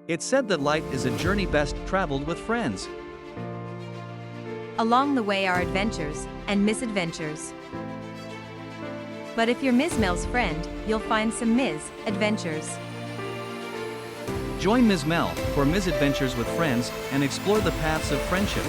It's said that life is a journey best traveled with friends. Along the way are adventures and misadventures. But if you're Ms. Mel's friend, you'll find some Ms. adventures. Join Ms. Mel for misadventures with friends and explore the paths of friendship.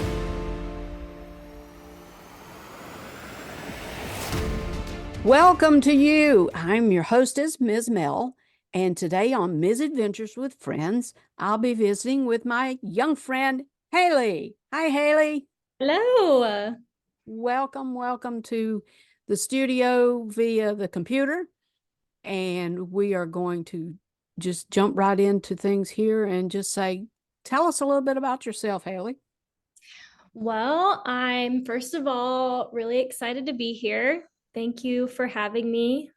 Welcome to you. I'm your hostess, Ms. Mel, and today on Misadventures with Friends, I'll be visiting with my young friend, Haley. Hi, Haley. Hello. Welcome to the studio via the computer, and we are going to just jump right into things here and just say, tell us a little bit about yourself, Haley. Well, I'm first of all really excited to be here. Thank you for having me.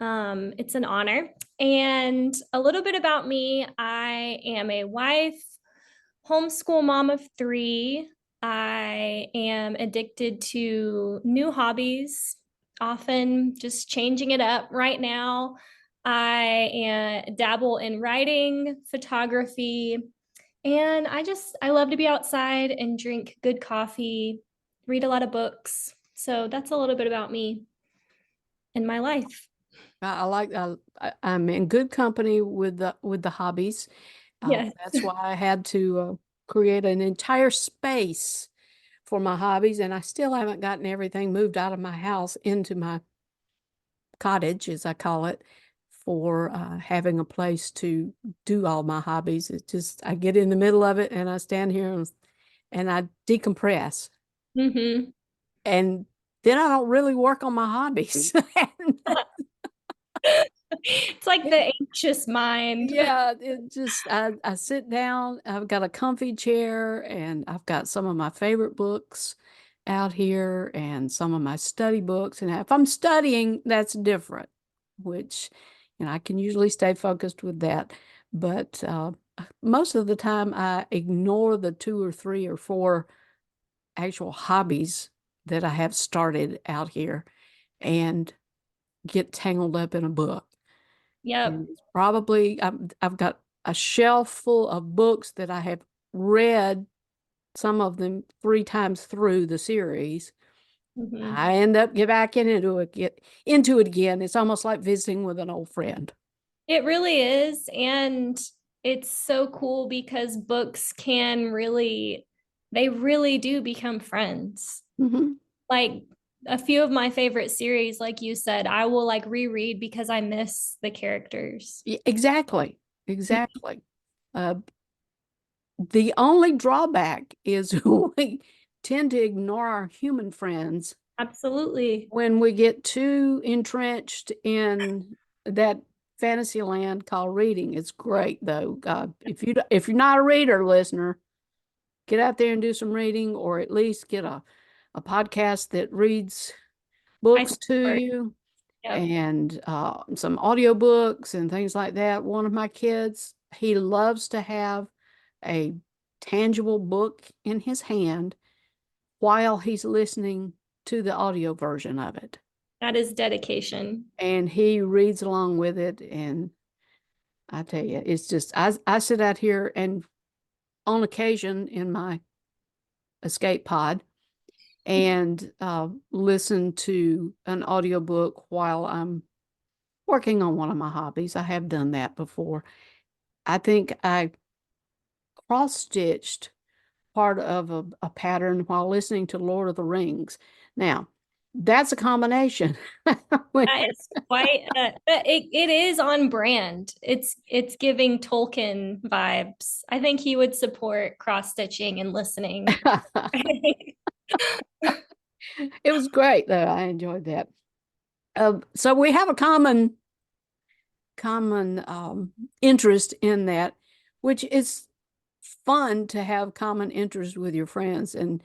It's an honor. And a little bit about me, I am a wife, homeschool mom of 3. I am addicted to new hobbies, often just changing it up. Right now, I dabble in writing, photography, and I love to be outside and drink good coffee, read a lot of books. So that's a little bit about me and my life. I'm in good company with the hobbies. Yes. That's why I had to create an entire space for my hobbies, and I still haven't gotten everything moved out of my house into my cottage, as I call it, for having a place to do all my hobbies. It's just I get in the middle of it and I stand here and I decompress, Mm-hmm. and then I don't really work on my hobbies. It's like the anxious mind. Yeah, it just I sit down, I've got a comfy chair and I've got some of my favorite books out here and some of my study books. And if I'm studying, that's different, which I can usually stay focused with that. But most of the time I ignore the 2 or 3 or 4 actual hobbies that I have started out here and get tangled up in a book. Yep. And it's probably I've got a shelf full of books that I have read, some of them 3 times through the series. Mm-hmm. I end up get into it again. It's almost like visiting with an old friend. It really is. And it's so cool because books they really do become friends. Hmm. Like a few of my favorite series, like you said, I will like reread because I miss the characters. Exactly. Uh, the only drawback is we tend to ignore our human friends Absolutely. when we get too entrenched in that fantasy land called reading. It's great though. If you're not a reader, listener, get out there and do some reading, or at least get a podcast that reads I books to support. you, Yep. and some audiobooks and things like that. One of my kids, he loves to have a tangible book in his hand while he's listening to the audio version of it. That is dedication. And he reads along with it. And I tell you, it's just, I sit out here and on occasion in my escape pod and listen to an audiobook while I'm working on one of my hobbies. I have done that before. I think I cross-stitched part of a pattern while listening to Lord of the Rings. Now, that's a combination. That is quite it is on brand. It's giving Tolkien vibes. I think he would support cross-stitching and listening. It was great, though. I enjoyed that. So we have a common interest in that, which is fun to have common interest with your friends. And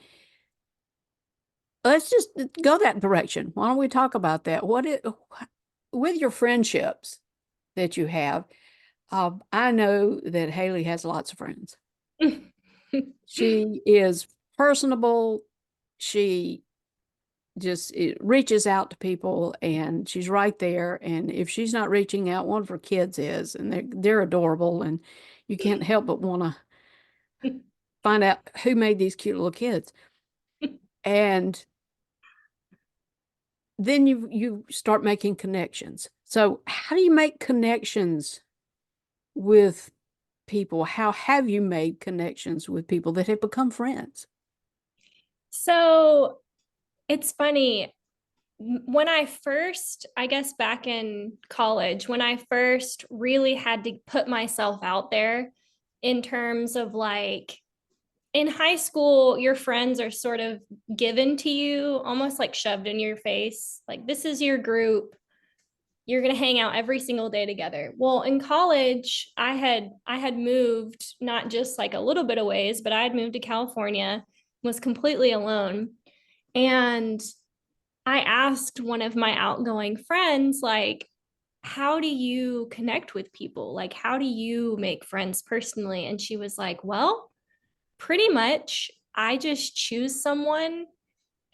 let's just go that direction. Why don't we talk about that? With your friendships that you have? I know that Haley has lots of friends. She is personable. She just reaches out to people, and she's right there. And if she's not reaching out, one of her kids is, and they're adorable. And you can't help but want to find out who made these cute little kids. And then you start making connections. So how do you make connections with people? How have you made connections with people that have become friends? So it's funny. When I first, I guess back in college, when I first really had to put myself out there in terms of like in high school, your friends are sort of given to you, almost like shoved in your face. Like, this is your group. You're going to hang out every single day together. Well, in college, I had moved not just like a little bit of ways, but I had moved to California, was completely alone. And I asked one of my outgoing friends, like, how do you connect with people? Like, how do you make friends personally? And she was like, well, pretty much I just choose someone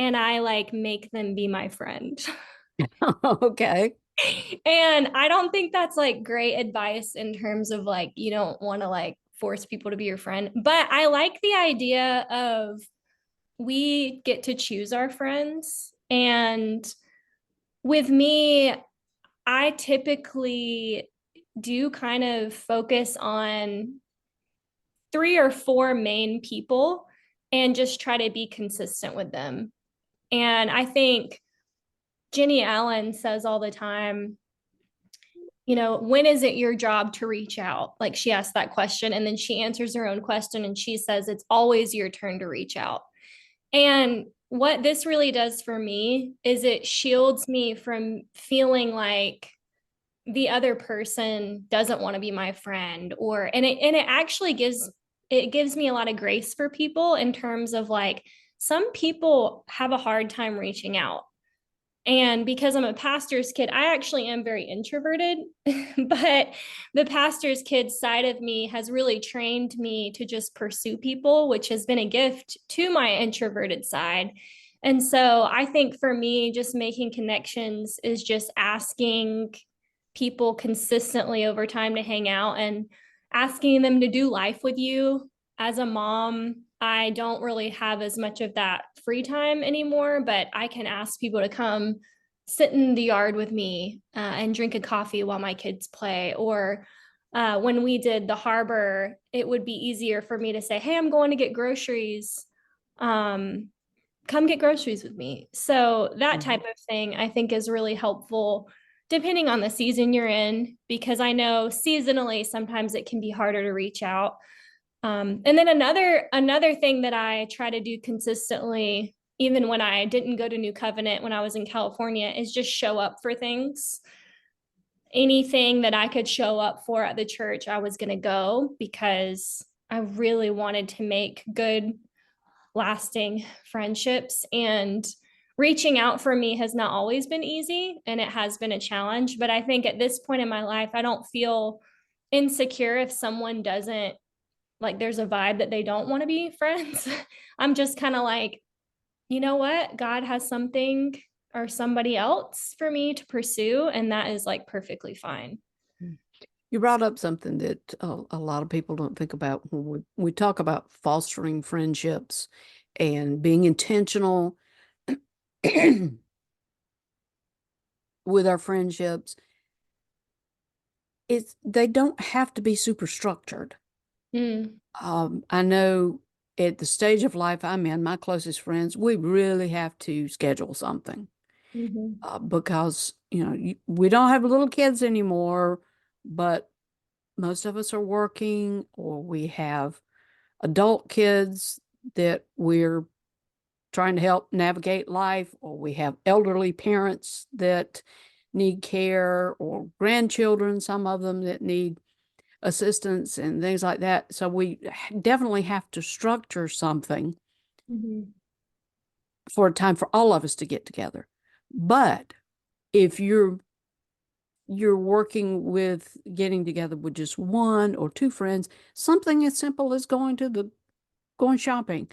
and I like make them be my friend. Okay. And I don't think that's like great advice in terms of like, you don't want to like force people to be your friend. But I like the idea of we get to choose our friends. And with me, I typically do kind of focus on 3 or 4 main people and just try to be consistent with them. And I think Jenny Allen says all the time, when is it your job to reach out? Like she asks that question and then she answers her own question and she says, it's always your turn to reach out. And what this really does for me is it shields me from feeling like the other person doesn't want to be my friend and it actually gives me a lot of grace for people in terms of like some people have a hard time reaching out. And because I'm a pastor's kid, I actually am very introverted, but the pastor's kid side of me has really trained me to just pursue people, which has been a gift to my introverted side. And so I think for me, just making connections is just asking people consistently over time to hang out and asking them to do life with you. As a mom, I don't really have as much of that free time anymore, but I can ask people to come sit in the yard with me and drink a coffee while my kids play. Or when we did the harbor, it would be easier for me to say, hey, I'm going to get groceries. Come get groceries with me. So that type of thing I think is really helpful depending on the season you're in, because I know seasonally sometimes it can be harder to reach out. And then another thing that I try to do consistently, even when I didn't go to New Covenant when I was in California, is just show up for things. Anything that I could show up for at the church, I was going to go because I really wanted to make good, lasting friendships. And reaching out for me has not always been easy and it has been a challenge. But I think at this point in my life, I don't feel insecure if someone doesn't like there's a vibe that they don't want to be friends. I'm just kind of like, you know what? God has something or somebody else for me to pursue. And that is like perfectly fine. You brought up something that a lot of people don't think about when we talk about fostering friendships and being intentional with our friendships. They don't have to be super structured. Mm. I know at the stage of life I'm in, my closest friends, we really have to schedule something Mm-hmm. because, we don't have little kids anymore, but most of us are working or we have adult kids that we're trying to help navigate life, or we have elderly parents that need care, or grandchildren, some of them that need assistance and things like that. So we definitely have to structure something Mm-hmm. for a time for all of us to get together. But if you're working with getting together with just one or two friends, something as simple as going shopping.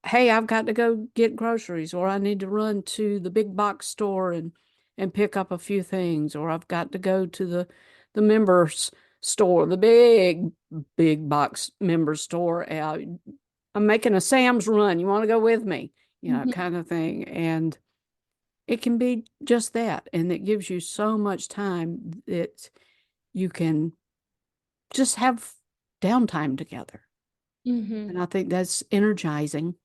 Hey, I've got to go get groceries, or I need to run to the big box store and pick up a few things, or I've got to go to the members store, the big box member store out. I'm making a Sam's run. You want to go with me? Mhm. Kind of thing. And it can be just that. And it gives you so much time that you can just have downtime together. And Mhm. I think that's energizing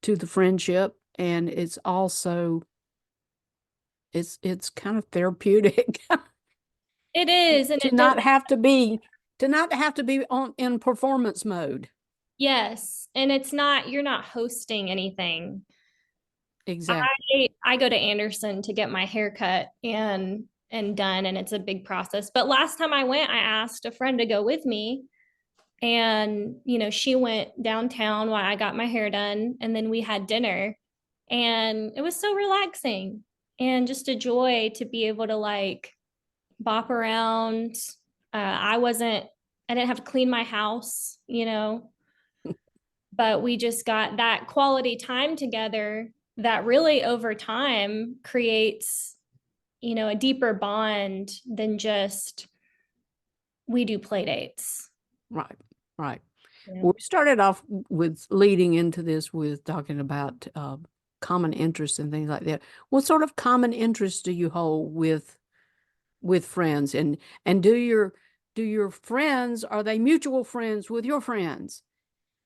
to the friendship. And it's also it's kind of therapeutic It is, and to it not doesn't. have to be on in performance mode. Yes, and it's not, you're not hosting anything. Exactly. I go to Anderson to get my hair cut and done, and it's a big process. But last time I went, I asked a friend to go with me, and she went downtown while I got my hair done, and then we had dinner, and it was so relaxing and just a joy to be able to like bop around. I didn't have to clean my house, but we just got that quality time together that really over time creates, a deeper bond than just we do play dates. Right. Right. Yeah. Well, we started off with leading into this with talking about common interests and things like that. What sort of common interests do you hold with friends, and do your friends, are they mutual friends with your friends?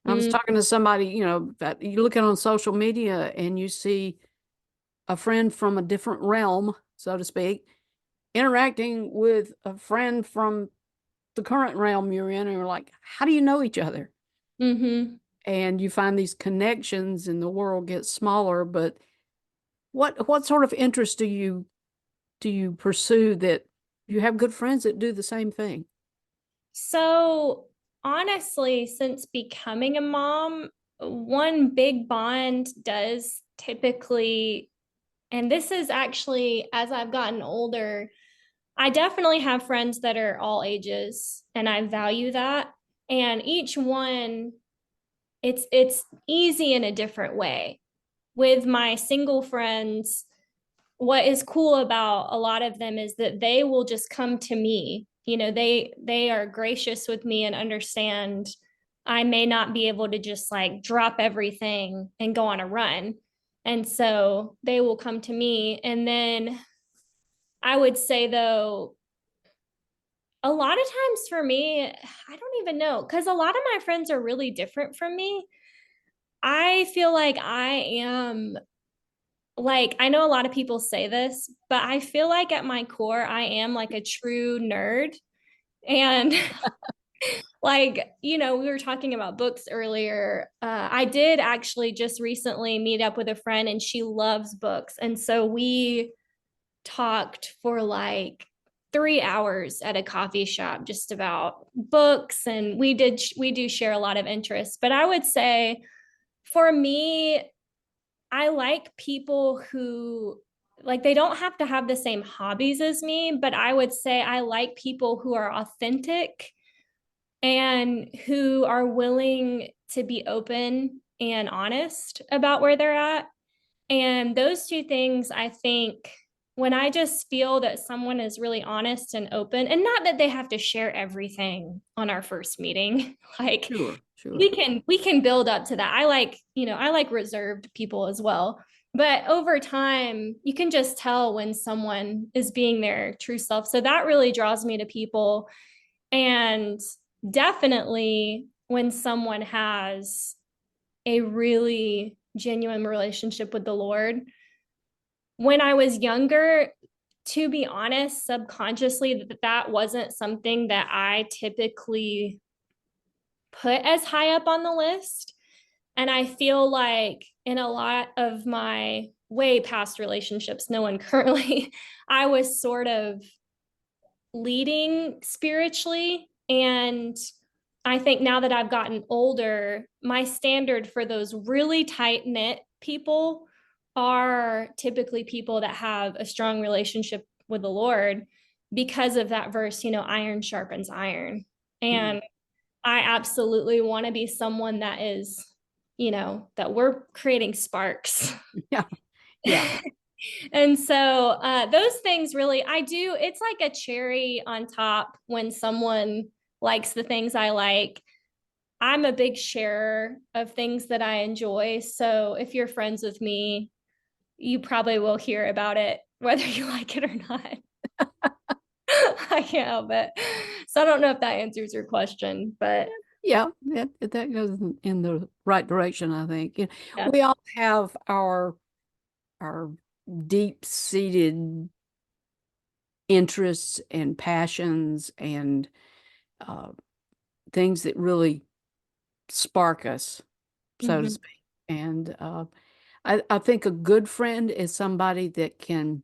I was Mm, talking to somebody, that you look at on social media and you see a friend from a different realm, so to speak, interacting with a friend from the current realm you're in, and you're like, how do you know each other? mm-hmm. And you find these connections and the world gets smaller. But what sort of interest do you pursue that you have good friends that do the same thing? So honestly, since becoming a mom, one big bond does typically, and this is actually as I've gotten older, I definitely have friends that are all ages, and I value that. And each one, it's easy in a different way. With my single friends, what is cool about a lot of them is that they will just come to me. They are gracious with me and understand I may not be able to just like drop everything and go on a run. And so they will come to me. And then I would say though, a lot of times for me, I don't even know, because a lot of my friends are really different from me. I feel like I am, like, I know a lot of people say this, but I feel like at my core, I am like a true nerd. And like, we were talking about books earlier. I did actually just recently meet up with a friend and she loves books. And so we talked for like 3 hours at a coffee shop just about books. And we do share a lot of interests. But I would say for me, I like people who, like, they don't have to have the same hobbies as me, but I would say I like people who are authentic and who are willing to be open and honest about where they're at. And those two things, I think, when I just feel that someone is really honest and open, and not that they have to share everything on our first meeting, like Sure, sure. we can build up to that. I like reserved people as well. But over time, you can just tell when someone is being their true self. So that really draws me to people. And definitely when someone has a really genuine relationship with the Lord. When I was younger, to be honest, subconsciously, that wasn't something that I typically put as high up on the list. And I feel like in a lot of my way past relationships, no one currently, I was sort of leading spiritually. And I think now that I've gotten older, my standard for those really tight knit people are typically people that have a strong relationship with the Lord because of that verse, iron sharpens iron. Mm. And I absolutely want to be someone that is, that we're creating sparks. Yeah, yeah. And so those things really, I do, it's like a cherry on top when someone likes the things I like. I'm a big sharer of things that I enjoy. So if you're friends with me, you probably will hear about it, whether you like it or not. I can't help it. So I don't know if that answers your question, but Yeah, that goes in the right direction, I think. yeah. We all have our deep-seated interests and passions and uh, things that really spark us, so to Mhm. speak. And I think a good friend is somebody that can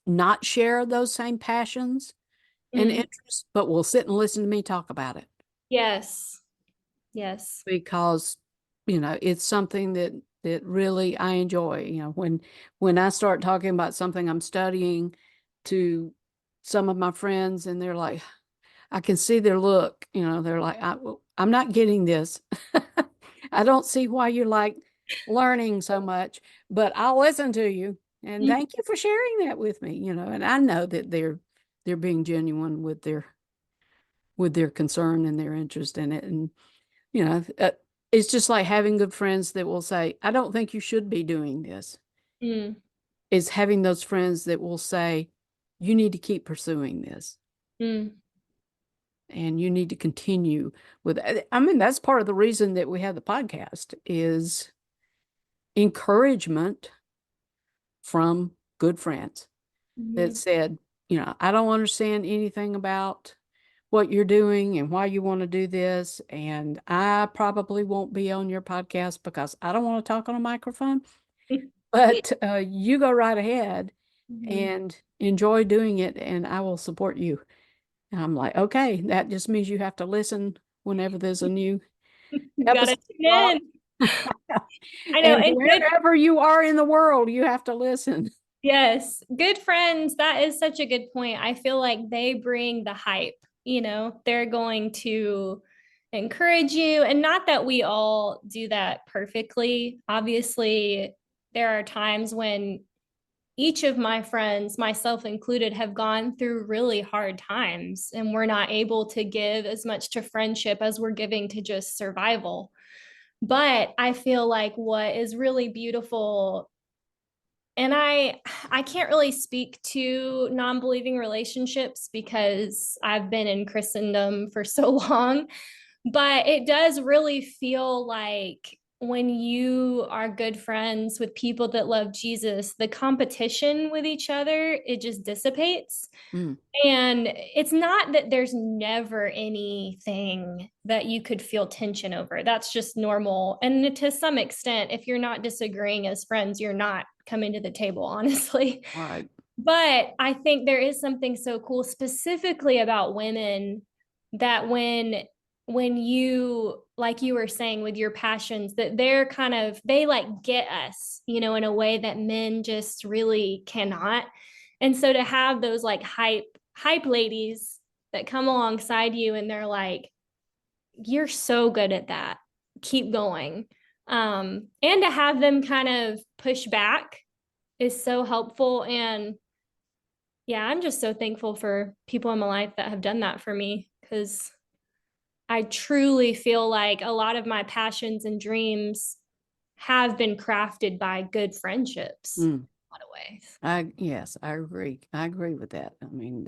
not share those same passions and Mm. interests, but will sit and listen to me talk about it Yes. Yes. because, it's something that really I enjoy. When I start talking about something I'm studying to some of my friends and they're like, I can see their look, they're like, I'm not getting this. I don't see why you like learning so much, but I'll listen to you. And Mhm. thank you for sharing that with me, and I know that they're being genuine with their concern and their interest in it. And, you know, uh, it's just like having good friends that will say, I don't think you should be doing this. Mm. Is having those friends that will say, you need to keep pursuing this Mm. and you need to continue with it. I mean, that's part of the reason that we have the podcast is encouragement from good friends that Mhm. said, I don't understand anything about what you're doing and why you want to do this. And I probably won't be on your podcast because I don't want to talk on a microphone, but you go right ahead Mhm. and enjoy doing it, and I will support you. And I'm like, okay, that just means you have to listen whenever there's a new You gotta episode tune drop. in. I know, And and good. wherever you are in the world, you have to listen. Yes, good friends. That is such a good point. I feel like they bring the hype, they're going to encourage you. And not that we all do that perfectly. Obviously, there are times when each of my friends, myself included, have gone through really hard times, and we're not able to give as much to friendship as we're giving to just survival. But I feel like what is really beautiful, and I can't really speak to non-believing relationships because I've been in Christendom for so long, but it does really feel like when you are good friends with people that love Jesus, the competition with each other, it just dissipates. Mm, And it's not that there's never anything that you could feel tension over. That's just normal. And to some extent, if you're not disagreeing as friends, you're not coming to the table, honestly. right. But I think there is something so cool specifically about women that when you, like you were saying with your passions, that they're kind of, they like get us, in a way that men just really cannot. And so to have those like hype ladies that come alongside you and they're like, you're so good at that, keep going. And to have them kind of push back is so helpful. And yeah, I'm just so thankful for people in my life that have done that for me, because I truly feel like a lot of my passions and dreams have been crafted by good friendships Mm. in a lot of ways. Yes, I agree. I agree with that. I mean,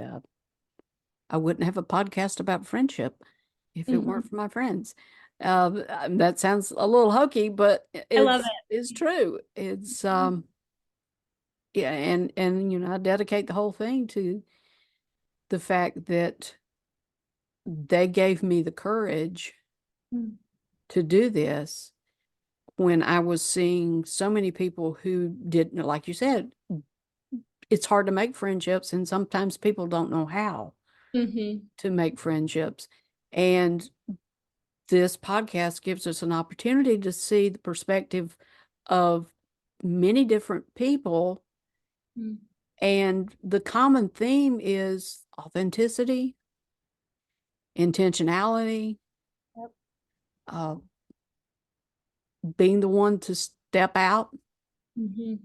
I wouldn't have a podcast about friendship if it Mhm. weren't for my friends. That sounds a little hokey, but I love it's true. It's it. yeah, and I dedicate the whole thing to the fact that they gave me the courage Mm. to do this when I was seeing so many people who didn't, like you said, it's hard to make friendships, and sometimes people don't know how Mhm. to make friendships. And this podcast gives us an opportunity to see the perspective of many different people. Mm. And the common theme is authenticity, intentionality, Yep. uh, being the one to step out Mhm.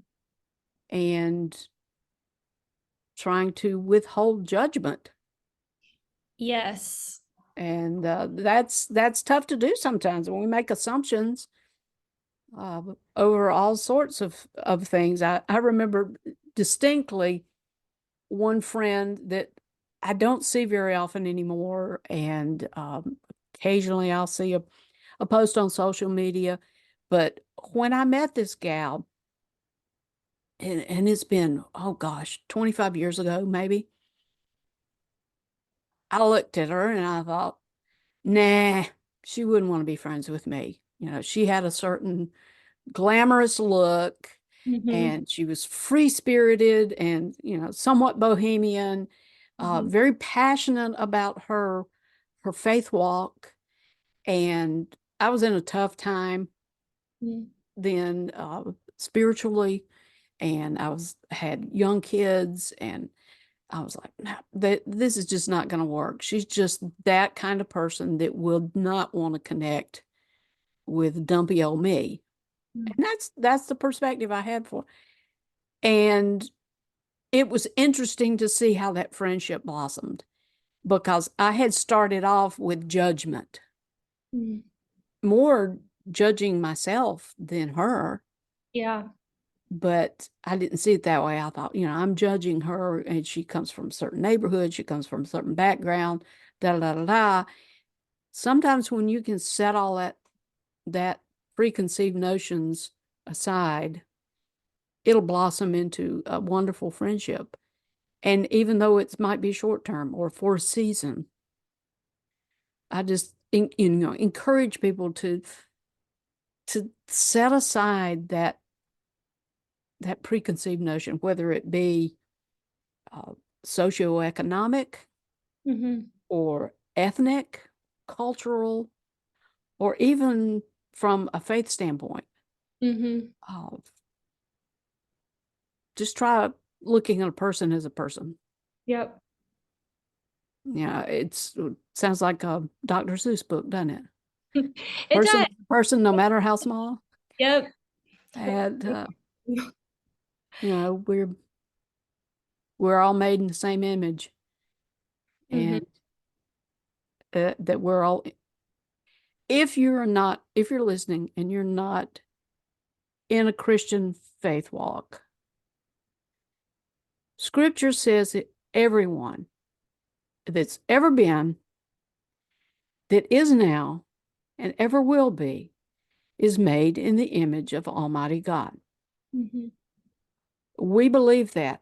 and trying to withhold judgment. Yes. And that's tough to do sometimes when we make assumptions over all sorts of things. I remember distinctly one friend that I don't see very often anymore, and occasionally I'll see a post on social media. But when I met this gal, and it's been, oh gosh, 25 years ago, maybe, I looked at her and I thought, nah, she wouldn't want to be friends with me. You know, she had a certain glamorous look, Mm-hmm. and she was free spirited and, somewhat bohemian, Mm-hmm. very passionate about her faith walk. And I was in a tough time then, spiritually, and had young kids, and I was like, no, this is just not going to work. She's just that kind of person that will not want to connect with dumpy old me. And that's the perspective I had for. And it was interesting to see how that friendship blossomed, because I had started off with judgment, Mm-hmm. more judging myself than her. Yeah. But I didn't see it that way. I thought, I'm judging her, and she comes from a certain neighborhood, she comes from a certain background, da da da da. Sometimes when you can set all that preconceived notions aside, it'll blossom into a wonderful friendship. And even though it might be short term or for a season, I just encourage people to set aside that preconceived notion, whether it be uh, socioeconomic Mm-hmm. or ethnic, cultural, or even from a faith standpoint. Mm-hmm. Uh, just try looking at a person as a person. Yep. Yeah, it sounds like a Dr. Seuss book, doesn't it? It Person, does. person, no matter how small. Yep. And we're all made in the same image, Mm-hmm. and that we're all. If you're listening and you're not in a Christian faith walk, Scripture says that everyone that's ever been, that is now, and ever will be, is made in the image of Almighty God. Mm-hmm. We believe that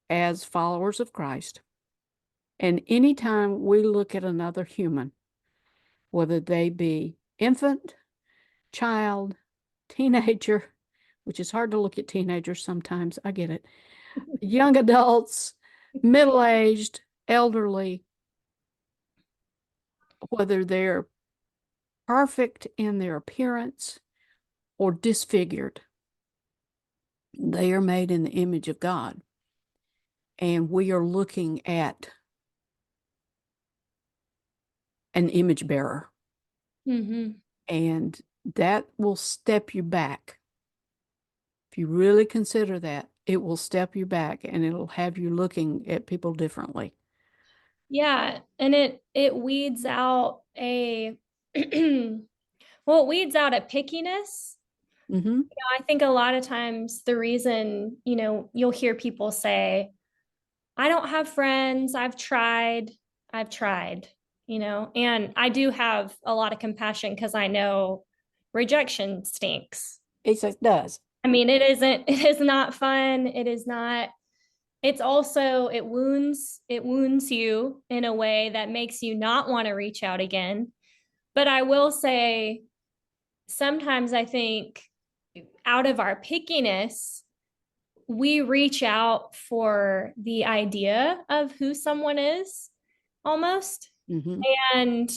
as followers of Christ. And anytime we look at another human, whether they be infant, child, teenager, which is hard to look at teenagers sometimes, I get it, young adults, middle aged, elderly, whether they're perfect in their appearance or disfigured, they are made in the image of God. And we are looking at an image bearer. Mm-hmm. And that will step you back. If you really consider that, it will step you back, and it'll have you looking at people differently. Yeah, and it weeds out a well, it weeds out a pickiness. Mm-hmm. I think a lot of times the reason, you'll hear people say, I don't have friends, I've tried, and I do have a lot of compassion because I know rejection stinks. It just does. I mean, it is not fun. It is not, it's also, it wounds you in a way that makes you not want to reach out again. But I will say, sometimes I think out of our pickiness, we reach out for the idea of who someone is almost. Mm-hmm. And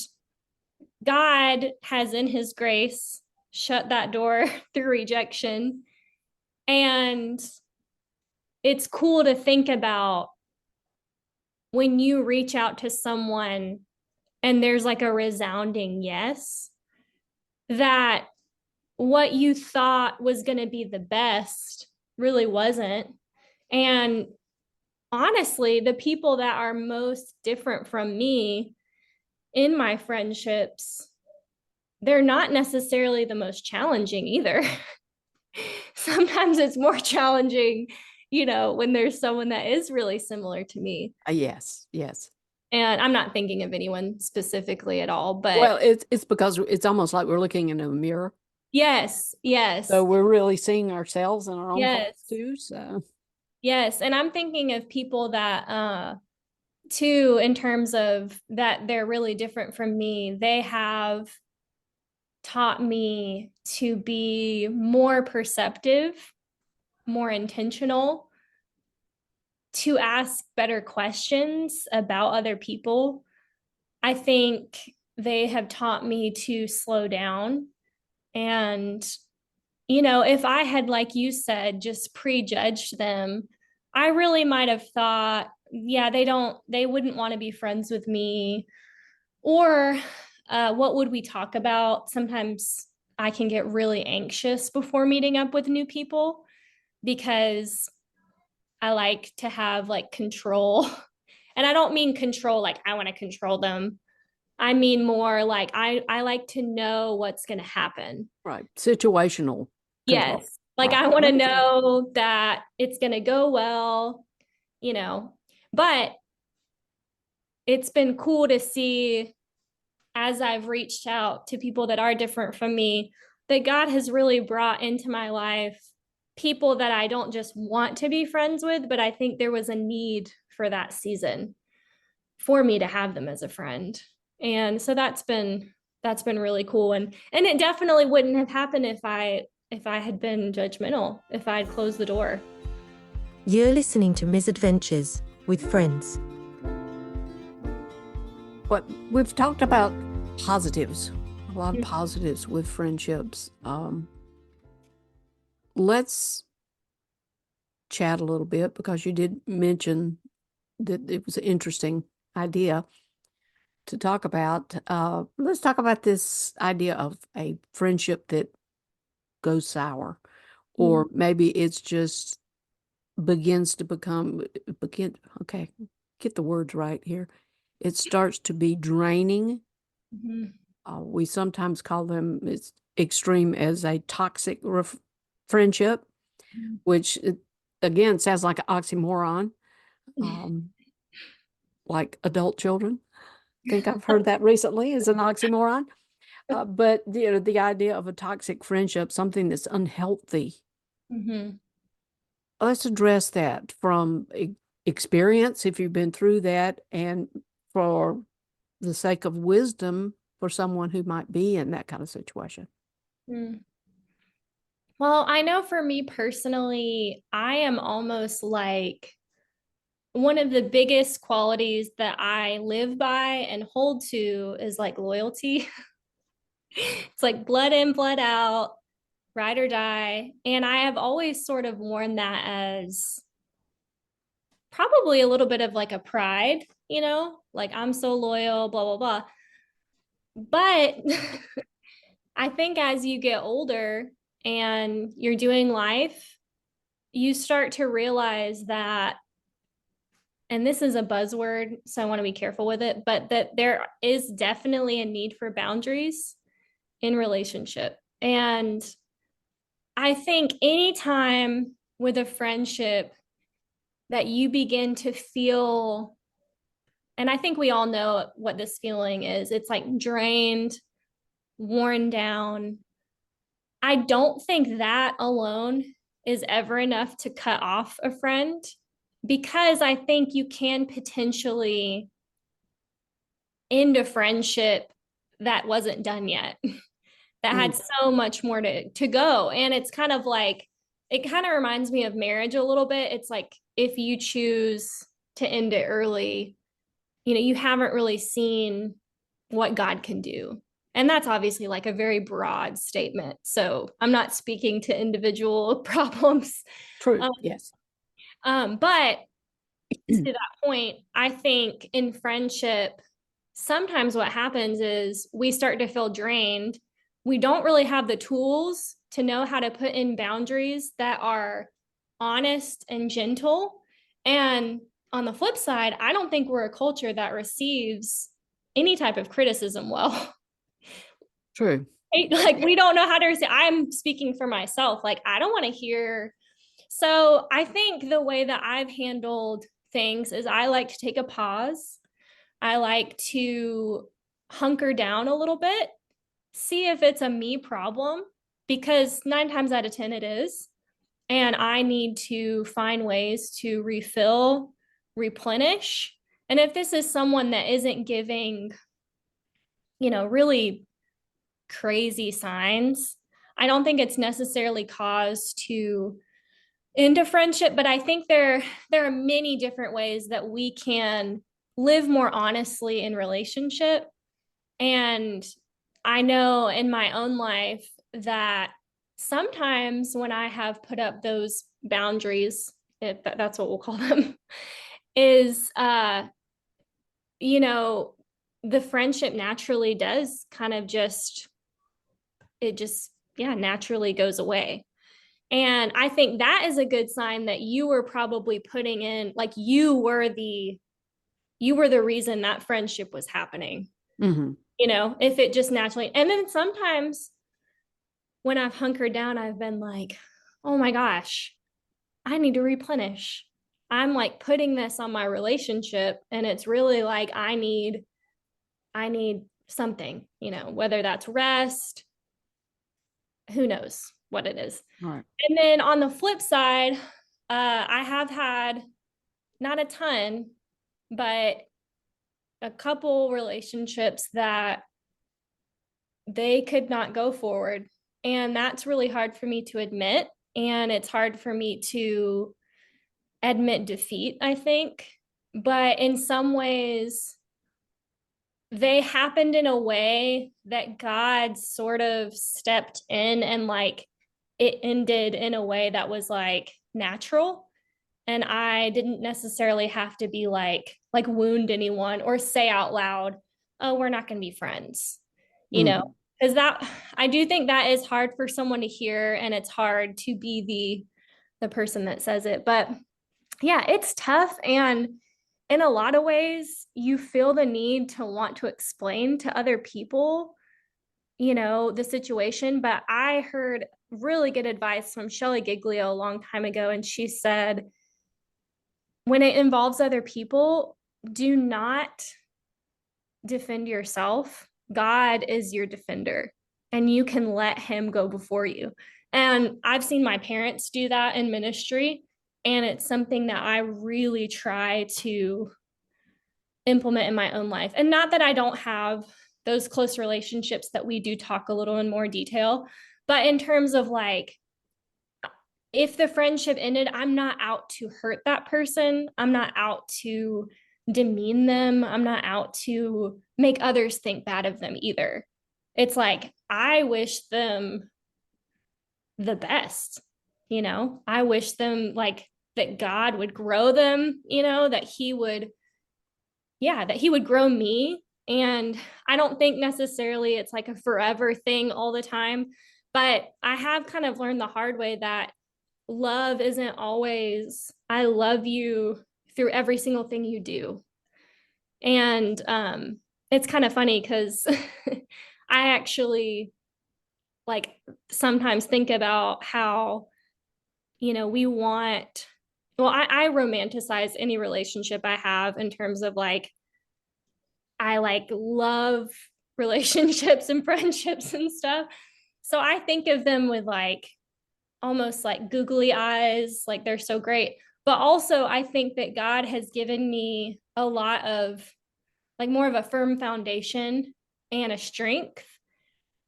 God has, in his grace, shut that door through rejection. And it's cool to think about when you reach out to someone and there's like a resounding yes, that what you thought was going to be the best really wasn't. And honestly, the people that are most different from me in my friendships, they're not necessarily the most challenging either. Sometimes it's more challenging, when there's someone that is really similar to me. Yes, yes. And I'm not thinking of anyone specifically at all, but Well, it's because it's almost like we're looking into a mirror. yes, So yes, we're really seeing ourselves and our own faults yes, too. So yes. And I'm thinking of people that, too, in terms of that they're really different from me. They have taught me to be more perceptive, more intentional, to ask better questions about other people. I think they have taught me to slow down. And, if I had, like you said, just prejudged them, I really might have thought, yeah, they wouldn't want to be friends with me. Or what would we talk about? Sometimes I can get really anxious before meeting up with new people because I like to have like control. And I don't mean control like I want to control them. I mean more like I like to know what's going to happen. right, situational control. Yes. Like Right. I want to Understand. know that it's going to go well, you know. But it's been cool to see as I've reached out to people that are different from me, that God has really brought into my life people that I don't just want to be friends with, but I think there was a need for that season for me to have them as a friend. And so that's been really cool. And it definitely wouldn't have happened if I had been judgmental, if I had closed the door. You're listening to Misadventures with Friends. But we've talked about positives, a lot of positives with friendships. Let's chat a little bit because you did mention that it was an interesting idea to talk about. Let's talk about this idea of a friendship that goes sour, or maybe it's just begins to okay, get the words right here. It starts to be draining. We sometimes call them as extreme as a toxic friendship, which again sounds like an oxymoron, like adult children. I think I've heard that recently as an oxymoron. But the idea of a toxic friendship, something that's unhealthy. Let's address that from experience, if you've been through that, and for the sake of wisdom for someone who might be in that kind of situation. Well, I know for me personally, I am almost like one of the biggest qualities that I live by and hold to is like loyalty. It's like blood in, blood out, ride or die. And I have always sort of worn that as probably a little bit of like a pride, like I'm so loyal, blah, blah, blah. But I think as you get older and you're doing life, you start to realize that, and this is a buzzword, so I want to be careful with it, but that there is definitely a need for boundaries in relationship. And I think anytime with a friendship that you begin to feel, and I think we all know what this feeling is, it's like drained, worn down. I don't think that alone is ever enough to cut off a friend, because I think you can potentially end a friendship that wasn't done yet, that had so much more to go. And it's kind of like, it kind of reminds me of marriage a little bit. It's like if you choose to end it early, you haven't really seen what God can do. And that's obviously like a very broad statement. So I'm not speaking to individual problems. True. Yes. But to that point, I think in friendship, sometimes what happens is we start to feel drained. We don't really have the tools to know how to put in boundaries that are honest and gentle. And on the flip side, I don't think we're a culture that receives any type of criticism well. True. Like, we don't know how to receive. I'm speaking for myself. Like, I don't want to hear. So I think the way that I've handled things is I like to take a pause. I like to hunker down a little bit, see if it's a me problem, because 9 times out of 10 it is. And I need to find ways to refill, replenish. And if this is someone that isn't giving, really crazy signs, I don't think it's necessarily cause to end a friendship, but I think there are many different ways that we can live more honestly in relationship. And I know in my own life that sometimes when I have put up those boundaries, if that's what we'll call them, is the friendship naturally does kind of naturally goes away. And I think that is a good sign that you were probably putting in, like, you were the reason that friendship was happening. Mm-hmm. If it just naturally. And then sometimes when I've hunkered down, I've been like, oh my gosh, I need to replenish. I'm like putting this on my relationship, and it's really like I need something, whether that's rest, who knows what it is. Right. And then on the flip side, I have had not a ton, but a couple relationships that they could not go forward. And that's really hard for me to admit. And it's hard for me to admit defeat, I think. But in some ways, they happened in a way that God sort of stepped in, and like it ended in a way that was like natural. And I didn't necessarily have to be like wound anyone or say out loud, oh, we're not going to be friends, because that, I do think that is hard for someone to hear, and it's hard to be the person that says it. But yeah, it's tough. And in a lot of ways, you feel the need to want to explain to other people, the situation. But I heard really good advice from Shelley Giglio a long time ago. And she said, when it involves other people, do not defend yourself. God is your defender, and you can let him go before you. And I've seen my parents do that in ministry. And it's something that I really try to implement in my own life. And not that I don't have those close relationships that we do talk a little in more detail, but in terms of like, if the friendship ended, I'm not out to hurt that person. I'm not out to demean them. I'm not out to make others think bad of them either. It's like, I wish them the best, I wish them like that God would grow them, that he would grow me. And I don't think necessarily it's like a forever thing all the time, but I have kind of learned the hard way that love isn't always, I love you through every single thing you do. And it's kind of funny because I actually like sometimes think about how, we want, I romanticize any relationship I have in terms of like, I like love relationships and friendships and stuff. So I think of them with like almost like googly eyes, like they're so great. But also I think that God has given me a lot of like more of a firm foundation and a strength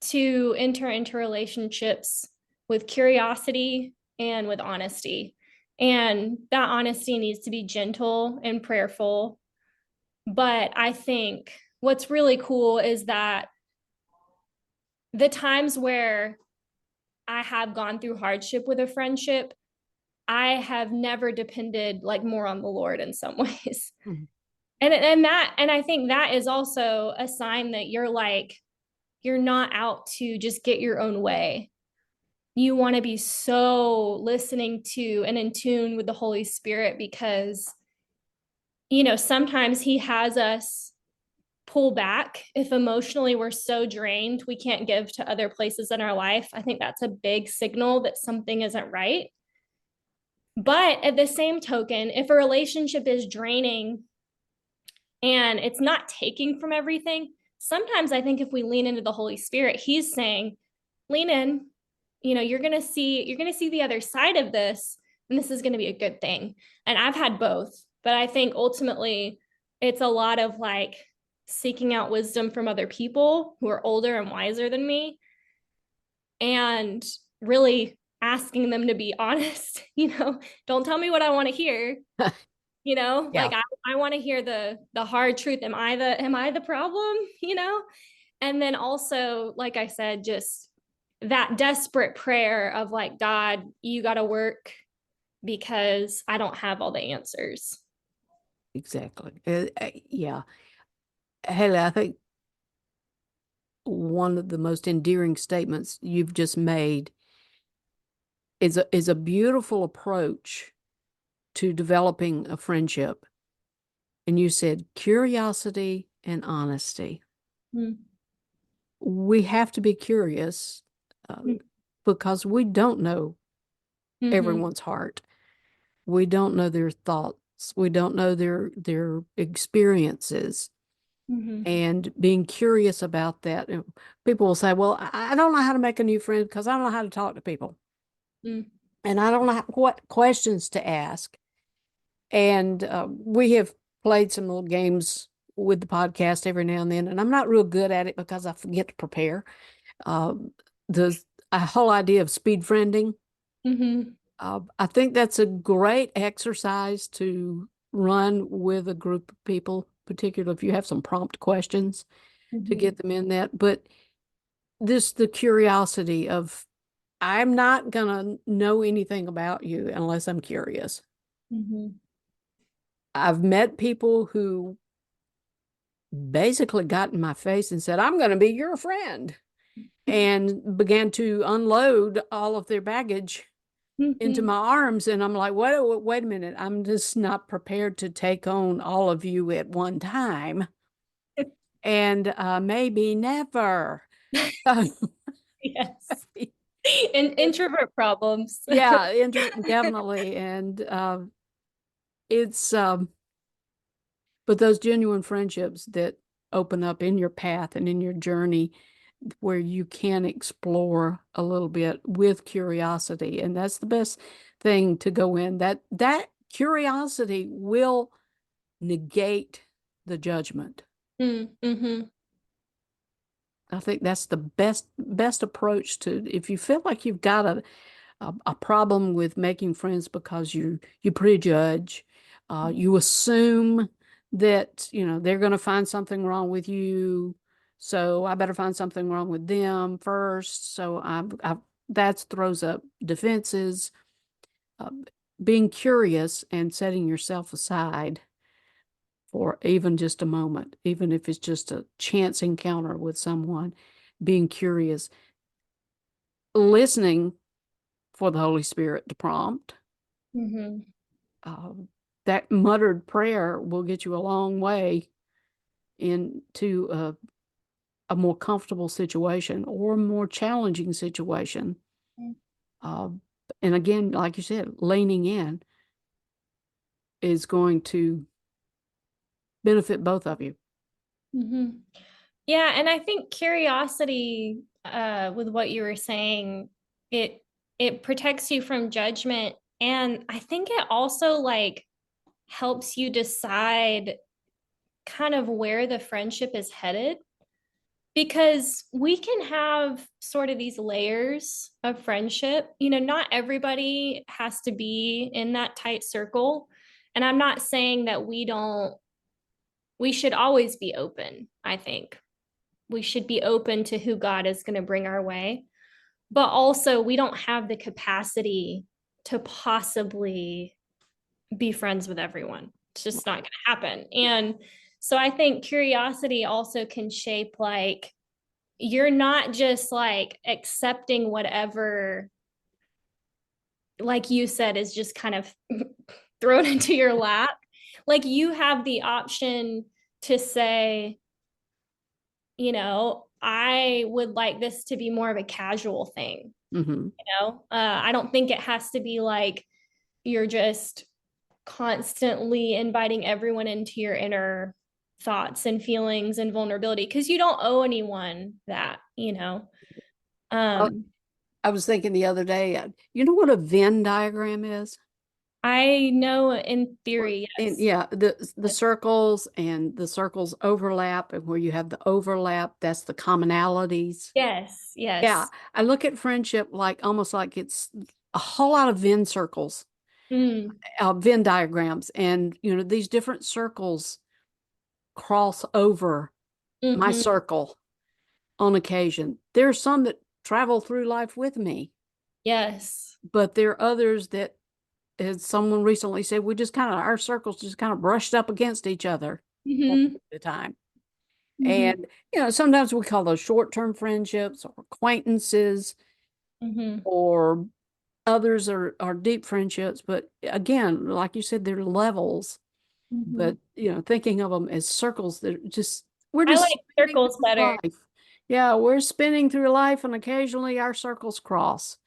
to enter into relationships with curiosity and with honesty. And that honesty needs to be gentle and prayerful. But I think what's really cool is that the times where I have gone through hardship with a friendship, I have never depended like more on the Lord in some ways. Mm-hmm. And I think that is also a sign that you're not out to just get your own way. you want to be so listening to and in tune with the Holy Spirit, because, sometimes he has us pull back if emotionally we're so drained we can't give to other places in our life. I think that's a big signal that something isn't right. But at the same token, if a relationship is draining and it's not taking from everything, sometimes I think if we lean into the Holy Spirit, he's saying, lean in, you're going to see the other side of this, and this is going to be a good thing. And I've had both, but I think ultimately it's a lot of like seeking out wisdom from other people who are older and wiser than me, and really asking them to be honest. Don't tell me what I want to hear. Yeah. Like I want to hear the hard truth. Am I the problem? And then also, like I said, just that desperate prayer of like, God, you got to work, because I don't have all the answers. Exactly. Yeah. Haley, I think one of the most endearing statements you've just made is a beautiful approach to developing a friendship. And you said curiosity and honesty. Mm. We have to be curious because we don't know everyone's heart. We don't know their thoughts. We don't know their experiences. And being curious about that. People will say, well, I don't know how to make a new friend because I don't know how to talk to people. Mm. And I don't know what questions to ask. And we have played some little games with the podcast every now and then, and I'm not real good at it because I forget to prepare. The whole idea of speed friending, I think that's a great exercise to run with a group of people, particularly if you have some prompt questions to get them in that. But the curiosity of, I'm not going to know anything about you unless I'm curious. I've met people who basically got in my face and said, I'm going to be your friend, and began to unload all of their baggage into my arms. And I'm like, wait a minute. I'm just not prepared to take on all of you at one time. And maybe never. Yes. And introvert problems. Yeah, definitely. And it's, but those genuine friendships that open up in your path and in your journey where you can explore a little bit with curiosity. And that's the best thing to go in. That curiosity will negate the judgment. I think that's the best approach to, if you feel like you've got a problem with making friends because you prejudge, you assume that they're going to find something wrong with you, so I better find something wrong with them first. So that throws up defenses. Being curious and setting yourself aside for even just a moment, even if it's just a chance encounter with someone, being curious, listening for the Holy Spirit to prompt. That muttered prayer will get you a long way into a more comfortable situation or a more challenging situation. And again, like you said, leaning in is going to benefit both of you. Yeah, and I think curiosity, with what you were saying, it protects you from judgment, and I think it also like helps you decide kind of where the friendship is headed, because we can have sort of these layers of friendship. Not everybody has to be in that tight circle, and I'm not saying that we should always be open. I think we should be open to who God is going to bring our way. But also, we don't have the capacity to possibly be friends with everyone. It's just not going to happen. And so I think curiosity also can shape, like, you're not just like accepting whatever like you said, is just kind of thrown into your lap. Like you have the option to say, I would like this to be more of a casual thing. Mm-hmm. I don't think it has to be like you're just constantly inviting everyone into your inner thoughts and feelings and vulnerability because you don't owe anyone that. Oh, Um, I was thinking the other day, you know what a Venn diagram is? I know in theory, And yes. yeah, the circles and the circles overlap, and where you have the overlap, that's the commonalities. Yes, Yeah, yes. I look at friendship like almost like it's a whole lot of Venn circles, Mm, Venn diagrams, and these different circles cross over my hmm. circle on occasion. There are some that travel through life with me, Yes. but there are others that, as someone recently said, our circles just kind of brushed up against each other most Hmm. of the time. Hmm. And, sometimes we call those short-term friendships or acquaintances, Hmm. or others are deep friendships. But again, like you said, they're levels. Hmm. But, thinking of them as circles that we're I just like spinning circles through better. life. Yeah, we're spinning through life, and occasionally our circles cross.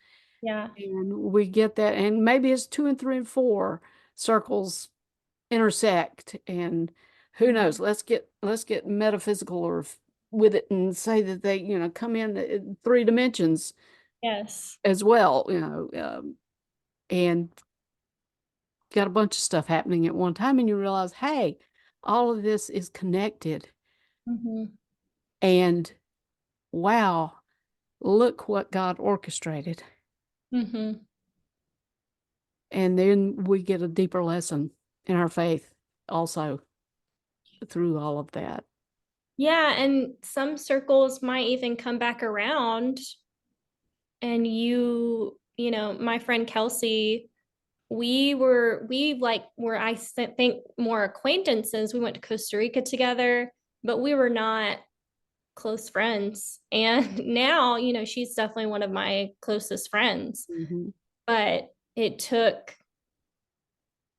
Yeah. And we get that. And maybe it's two and three and four circles intersect, and who knows, let's get metaphysical or with it and say that they come in three dimensions Yes. as well, and got a bunch of stuff happening at one time, and you realize, hey, all of this is connected, Hmm. and wow, look what God orchestrated. Hmm. And then we get a deeper lesson in our faith also through all of that. Yeah, and some circles might even come back around and my friend Kelsey, think more acquaintances. We went to Costa Rica together, but we were not close friends. And now, she's definitely one of my closest friends. Mm-hmm. But it took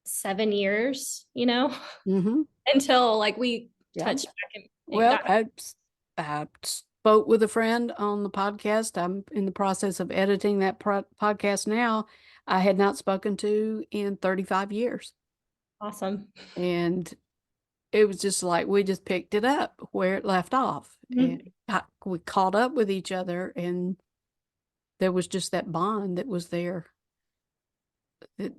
7 years, Mm-hmm. until like we Yeah. touched back and Well, got. I spoke with a friend on the podcast. I'm in the process of editing that podcast now. I had not spoken to in 35 years. Awesome. And it was just like we just picked it up where it left off. And Mhm. we caught up with each other, and there was just that bond that was there. It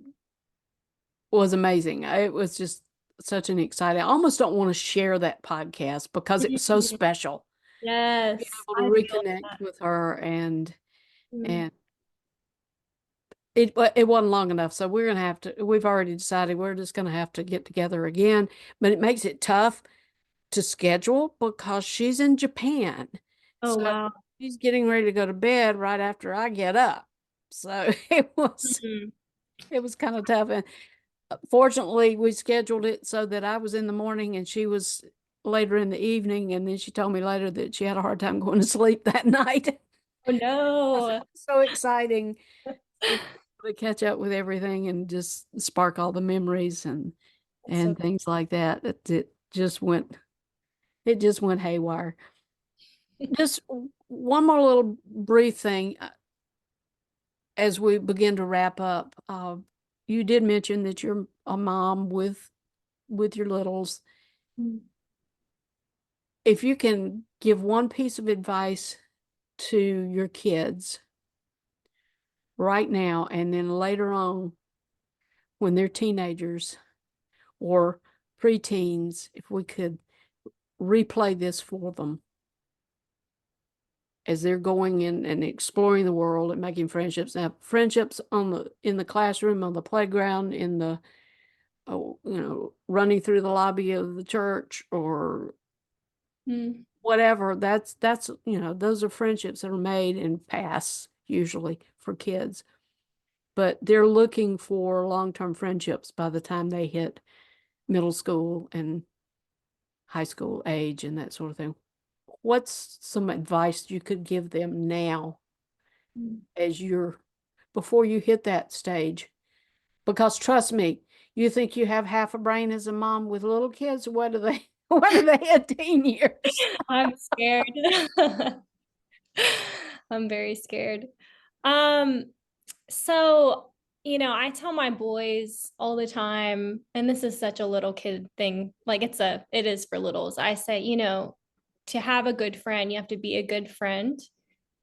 was amazing. It was just such an exciting. I almost don't want to share that podcast because it was so Mhm. special. Being Yes, able to I feel reconnect that. with her, and Mm. and it wasn't long enough, so we've already decided we're just gonna have to get together again. But it makes it tough to schedule because she's in Japan. Oh, So wow. she's getting ready to go to bed right after I get up. So Mhm. it was kind of tough. And fortunately we scheduled it so that I was in the morning and she was later in the evening. And then she told me later that she had a hard time going to sleep that night. Oh, It was no. so exciting to catch up with everything and just spark all the memories and That's so things like that. It just went haywire. Just one more little brief thing as we begin to wrap up. You did mention that you're a mom with your littles. cool. If you can give one piece of advice to your kids right now, and then later on when they're teenagers or preteens, if we could replay this for them as they're going in and exploring the world and making friendships. Now, friendships in the classroom, on the playground, in the running through the lobby of the church or Mm. whatever. That's those are friendships that are made and pass usually for kids. But they're looking for long-term friendships by the time they hit middle school and high school age and that sort of thing. What's some advice you could give them now Mm. as you're before you hit that stage. Because trust me, you think you have half a brain as a mom with little kids. What are they? What are they at teen years? I'm scared. I'm very scared. Um, so, I tell my boys all the time, and this is such a little kid thing, like it is for littles. I say, to have a good friend, you have to be a good friend.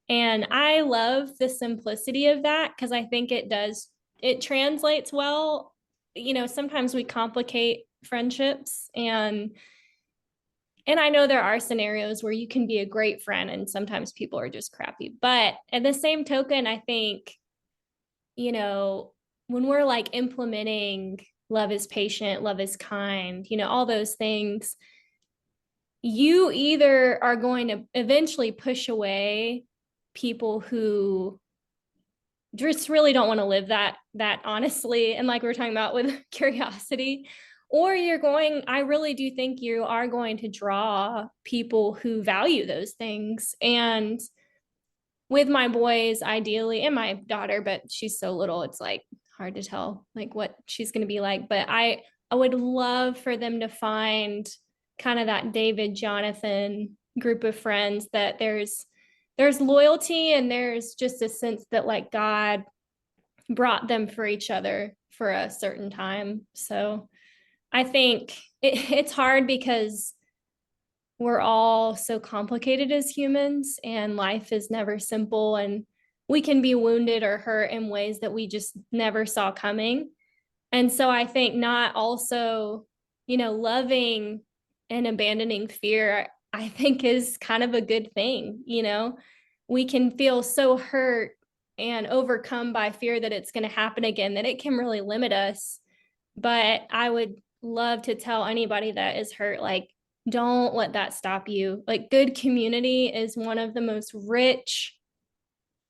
And I love the simplicity of that because I think it translates well. Sometimes we complicate friendships, and I know there are scenarios where you can be a great friend and sometimes people are just crappy. But at the same token, I think, when we're like implementing love is patient, love is kind, all those things, you either are going to eventually push away people who just really don't want to live that honestly, and like we were talking about with curiosity, or I really do think you are going to draw people who value those things. And with my boys, ideally, and my daughter, but she's so little, it's like hard to tell like what she's going to be like. But I would love for them to find kind of that David Jonathan group of friends, that there's loyalty and there's just a sense that like God brought them for each other for a certain time. So I think it's hard because we're all so complicated as humans and life is never simple, and we can be wounded or hurt in ways that we just never saw coming. And so I think not also, loving and abandoning fear, I think is kind of a good thing. We can feel so hurt and overcome by fear that it's going to happen again, that it can really limit us. But I would love to tell anybody that is hurt, like, don't let that stop you. Like, good community is one of the most rich,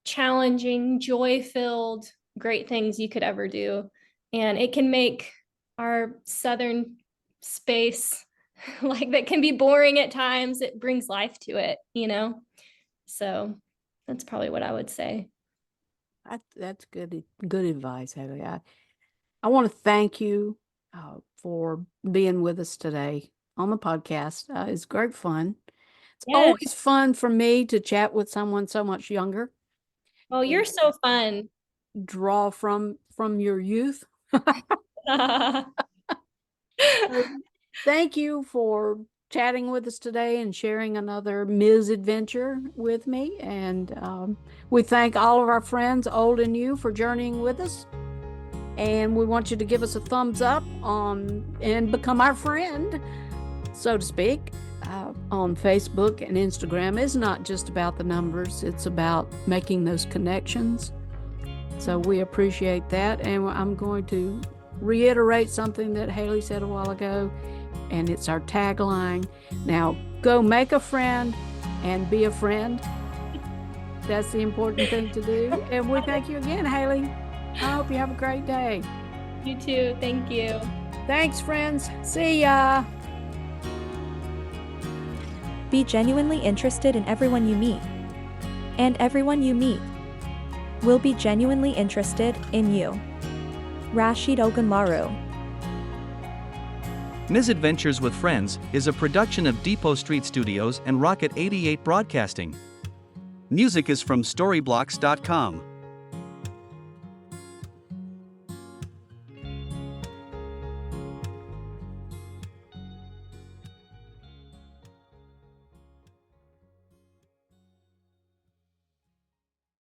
challenging, joy-filled, great things you could ever do. And it can make our southern space like that can be boring at times. It brings life to it, So that's probably what I would say. That's good advice, Haley. I want to thank you for being with us today on the podcast. It's great fun. It's always fun for me to chat with someone so much younger. Oh, you're so fun. Draw from your youth. Thank you for chatting with us today and sharing another Ms. Adventure with me. And we thank all of our friends, old and new, for journeying with us. And we want you to give us a thumbs up and become our friend, so to speak, on Facebook and Instagram. It's not just about the numbers. It's about making those connections. So we appreciate that. And I'm going to reiterate something that Haley said a while ago, and it's our tagline. Now, go make a friend and be a friend. That's the important thing to do. And we thank you again, Haley. I hope you have a great day. You too. Thank you. Thanks, friends. See ya. Be genuinely interested in everyone you meet. And everyone you meet will be genuinely interested in you. Rashid Ogunlaru. Misadventures with Friends is a production of Depot Street Studios and Rocket 88 Broadcasting. Music is from Storyblocks.com.